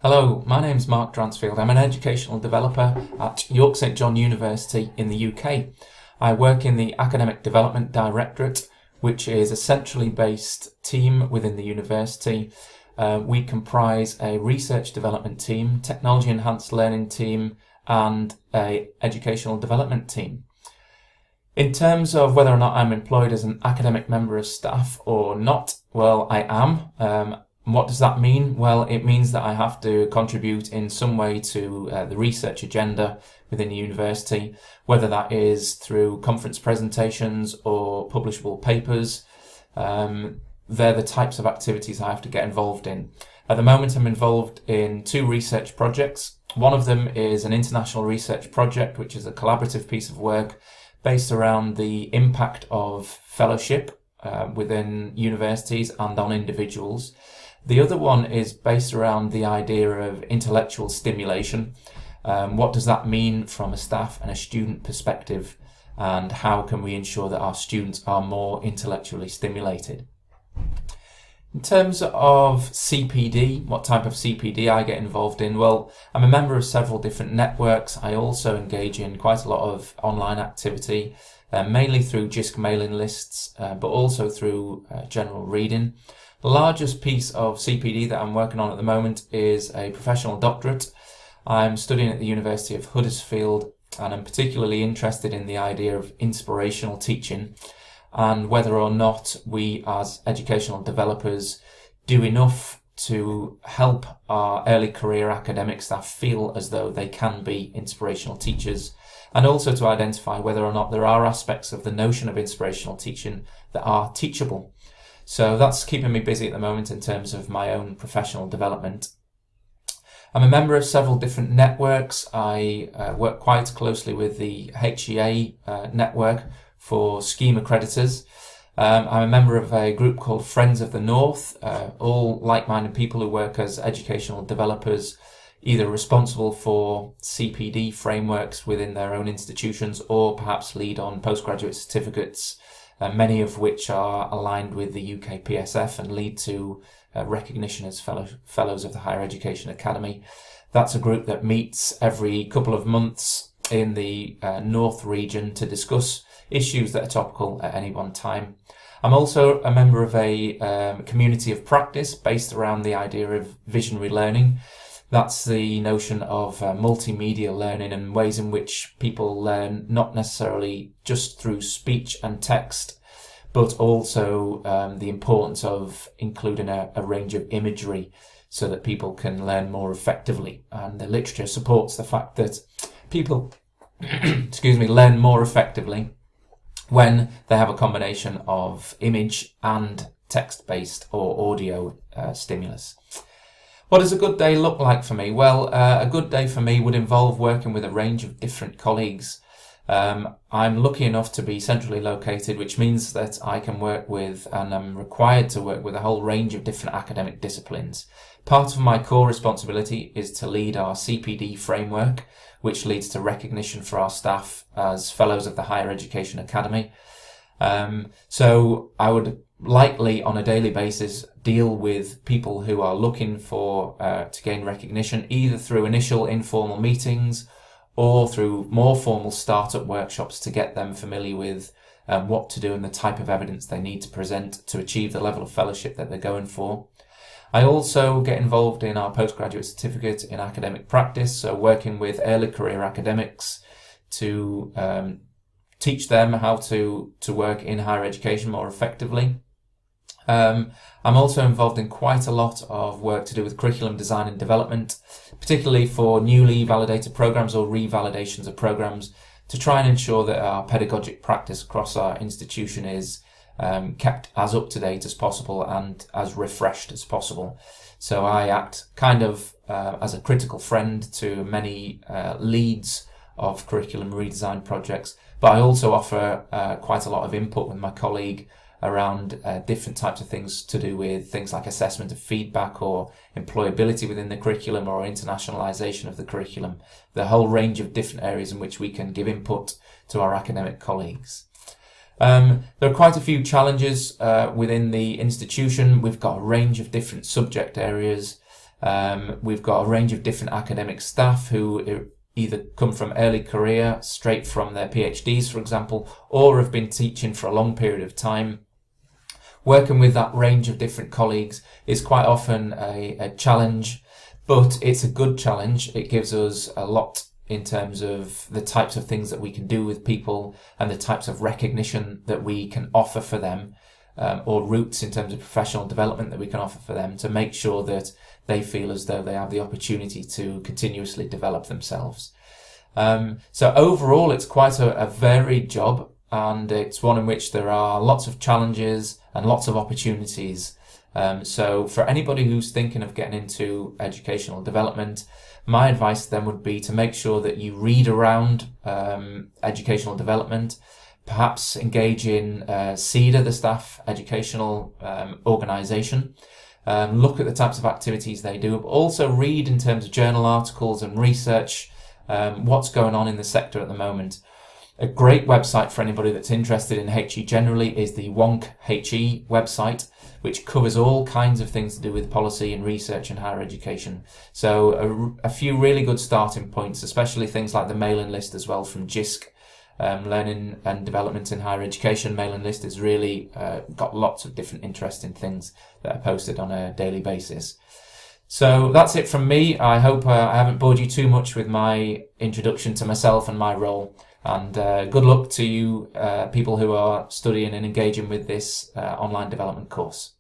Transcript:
Hello, my name's Mark Dransfield. I'm an educational developer at York St John University in the UK. I work in the Academic Development Directorate, which is a centrally based team within the university. We comprise a research development team, technology enhanced learning team, and an educational development team. In terms of whether or not I'm employed as an academic member of staff or not, well, I am. What does that mean? Well, it means that I have to contribute in some way to the research agenda within the university, whether that is through conference presentations or publishable papers. They're the types of activities I have to get involved in. At the moment, I'm involved in two research projects. One of them is an international research project, which is a collaborative piece of work based around the impact of fellowship within universities and on individuals. The other one is based around the idea of intellectual stimulation. What does that mean from a staff and a student perspective, and how can we ensure that our students are more intellectually stimulated? In terms of CPD, what type of CPD I get involved in? Well, I'm a member of several different networks. I also engage in quite a lot of online activity, mainly through JISC mailing lists, but also through general reading. The largest piece of CPD that I'm working on at the moment is a professional doctorate. I'm studying at the University of Huddersfield, and I'm particularly interested in the idea of inspirational teaching and whether or not we as educational developers do enough to help our early career academic staff feel as though they can be inspirational teachers, and also to identify whether or not there are aspects of the notion of inspirational teaching that are teachable. So that's keeping me busy at the moment in terms of my own professional development. I'm a member of several different networks. I work quite closely with the HEA network for scheme accreditors. I'm a member of a group called Friends of the North, all like-minded people who work as educational developers, either responsible for CPD frameworks within their own institutions or perhaps lead on postgraduate certificates, many of which are aligned with the UK PSF and lead to recognition as fellows of the Higher Education Academy. That's a group that meets every couple of months in the North region to discuss issues that are topical at any one time. I'm also a member of a community of practice based around the idea of visionary learning. That's the notion of multimedia learning and ways in which people learn not necessarily just through speech and text, but also the importance of including a range of imagery so that people can learn more effectively. And the literature supports the fact that people learn more effectively when they have a combination of image and text-based or audio stimulus. What does a good day look like for me? Well, a good day for me would involve working with a range of different colleagues. I'm lucky enough to be centrally located, which means that I can work with, and I'm required to work with, a whole range of different academic disciplines. Part of my core responsibility is to lead our CPD framework, which leads to recognition for our staff as Fellows of the Higher Education Academy. So I would likely on a daily basis deal with people who are looking for to gain recognition, either through initial informal meetings or through more formal startup workshops to get them familiar with what to do and the type of evidence they need to present to achieve the level of fellowship that they're going for. I also get involved in our postgraduate certificate in academic practice, so working with early career academics to teach them how to work in higher education more effectively. I'm also involved in quite a lot of work to do with curriculum design and development, particularly for newly validated programs or revalidations of programs, to try and ensure that our pedagogic practice across our institution is kept as up to date as possible and as refreshed as possible. So I act kind of as a critical friend to many leads of curriculum redesign projects, but I also offer quite a lot of input with my colleague around different types of things to do with things like assessment of feedback or employability within the curriculum or internationalization of the curriculum, the whole range of different areas in which we can give input to our academic colleagues. There are quite a few challenges within the institution. We've got a range of different subject areas. We've got a range of different academic staff who either come from early career, straight from their PhDs, for example, or have been teaching for a long period of time. Working with that range of different colleagues is quite often a challenge, but it's a good challenge. It gives us a lot in terms of the types of things that we can do with people and the types of recognition that we can offer for them, or routes in terms of professional development that we can offer for them to make sure that they feel as though they have the opportunity to continuously develop themselves. So overall, it's quite a varied job, and it's one in which there are lots of challenges and lots of opportunities. So for anybody who's thinking of getting into educational development, my advice then would be to make sure that you read around educational development, perhaps engage in CEDA, the staff educational organisation. Look at the types of activities they do, but also read in terms of journal articles and research what's going on in the sector at the moment. A great website for anybody that's interested in HE generally is the Wonk HE website, which covers all kinds of things to do with policy and research in higher education. So a few really good starting points, especially things like the mailing list as well from JISC. Learning and Development in Higher Education mailing list has really got lots of different interesting things that are posted on a daily basis. So that's it from me. I hope I haven't bored you too much with my introduction to myself and my role. And good luck to you people who are studying and engaging with this online development course.